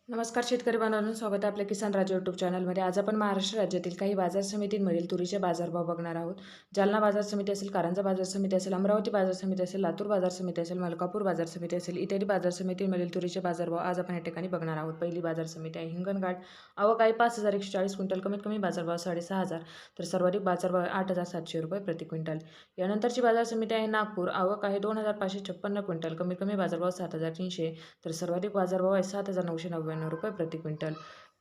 नमस्कार शेतकरी बांधवांनो, स्वागत आहे आपल्या किसान राजा यूट्यूब चॅनलमध्ये। आज आपण महाराष्ट्र राज्यातील काही बाजार समितींमधील तुरीचे बाजारभाव बघणार आहोत। जालना बाजार समिती असेल, कारंजा बाजार समिती असेल, अमरावती बाजार समिती असेल, लातूर बाजार समिती असेल, मलकापूर बाजार समिती असेल, इत्यादी बाजार समितींमधील तुरीचे बाजारभाव आज आपण या ठिकाणी बघणार आहोत। पहिली बाजार समिती आहे हिंगणघाट। आवक आहे 5140 क्विंटल, कमीत कमी बाजारभाव 6,500 तर सर्वाधिक बाजारभाव 8,700 रुपये प्रति क्विंटल। यानंतरची बाजार समिती आहे नागपूर। आवक आहे 2,556 क्विंटल, कमीत कमी बाजारभाव 7,300 तर सर्वाधिक बाजारभाव आहे 7,999 रुपये प्रति क्विंटल।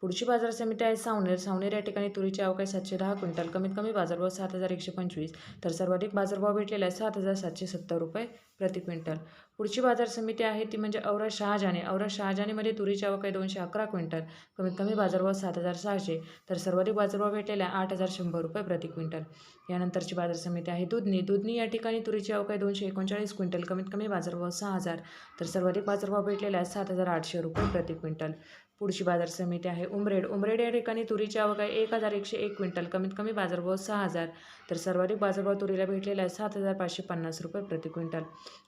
पुढची बाजार समिती आहे सावनेर। सावनेर या ठिकाणी तुरीची आवक आहे 710 क्विंटल, कमीत कमी बाजारभाव 7,125 तर सर्वाधिक बाजारभाव भेटलेला आहे 7,770 रुपये प्रति क्विंटल। पुढची बाजार समिती आहे ती म्हणजे औरद शहाजाने। औरद शहाजानेमध्ये तुरीची आवक आहे 211 क्विंटल, कमीत कमी बाजारभाव 7,600 तर सर्वाधिक बाजारभाव भेटलेला आहे 8,100 रुपये प्रति क्विंटल। यानंतरची बाजार समिती आहे दुधनी। दुधनी या ठिकाणी तुरीची आवक आहे 239 क्विंटल, कमीत कमी बाजारभाव 6,000 तर सर्वाधिक बाजारभाव भेटलेला आहे 7,800 रुपये प्रति क्विंटल। पुढची बाजार समिती आहे उमरेड। उमरेड या ठिकाणी तुरीची आवक आहे 1,101 क्विंटल, कमीत कमी बाजारभाव 6,000 तर सर्वाधिक बाजारभाव तुरीला भेटलेला आहे 7,550 रुपये प्रति क्विंटल।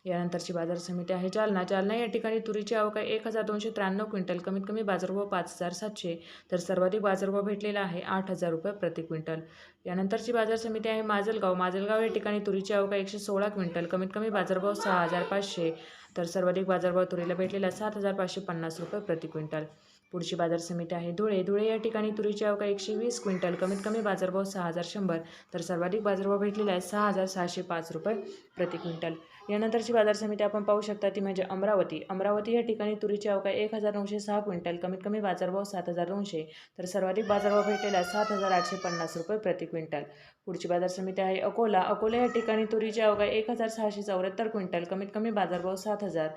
यानंतरची बाजार समिती आहे जालना। जालना या ठिकाणी तुरीची आवक आहे 1,293 क्विंटल, कमीत कमी बाजारभाव 5,700 तर सर्वाधिक बाजारभाव भेटलेला आहे 8,000 रुपये प्रति क्विंटल। यानंतरची बाजार समिती आहे माजलगाव। माजलगाव या ठिकाणी तुरीची आवक आहे 116 क्विंटल, कमीत कमी बाजारभाव 6,500 तर सर्वाधिक बाजारभाव तुरीला भेटलेला 7,550 रुपये प्रति क्विंटल। पुढची बाजार समिती आहे धुळे। धुळे या ठिकाणी तुरीची आवक आहे 120 क्विंटल, कमीत कमी बाजारभाव 6,100 तर सर्वाधिक बाजारभाव भेटलेला आहे 6,605 रुपये प्रति क्विंटल। यानंतरची बाजार समिती आपण पाहू शकता ती म्हणजे अमरावती। अमरावती या ठिकाणी तुरीची आवक आहे 1,906 क्विंटल, कमीत कमी बाजारभाव 7,200 तर सर्वाधिक बाजारभाव भेटलेला आहे 7,850 रुपये प्रति क्विंटल। पुढची बाजार समिती आहे अकोला। अकोला या ठिकाणी तुरीची आवक आहे 1,674 क्विंटल, कमीत कमी बाजारभाव 7,000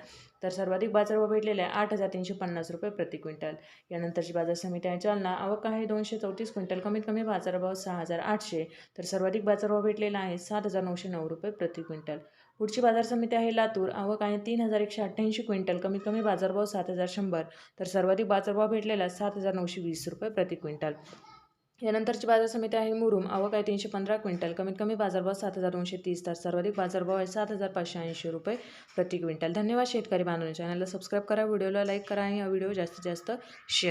तर सर्वाधिक बाजारभाव भेटलेला आहे 8,350 रुपये प्रति क्विंटल। यानंतरची बाजार समिती आहे जालना। आवक आहे 234 क्विंटल, कमीत कमी बाजारभाव 6,800 तर सर्वाधिक बाजारभाव भेटलेला आहे 7,909 रुपये प्रति क्विंटल। पुढची बाजार समिती आहे लातूर। आवक आहे 3,188 क्विंटल, कमीत कमी बाजारभाव 7,100 तर सर्वाधिक बाजारभाव भेटलेला आहे 7,920 रुपये प्रति क्विंटल। यानंतरची बाजार समिती आहे मुरुम। आवक आहे 315 क्विंटल, कमीत कमी बाजारभाव 7,230 तर सर्वाधिक बाजारभाव आहे 7,580 रुपये प्रति क्विंटल। धन्यवाद शेतकरी बांधवांनो, चॅनलला सबस्क्राईब करा, व्हिडिओला लाईक करा आणि हा व्हिडिओ जास्तीत जास्त शेअर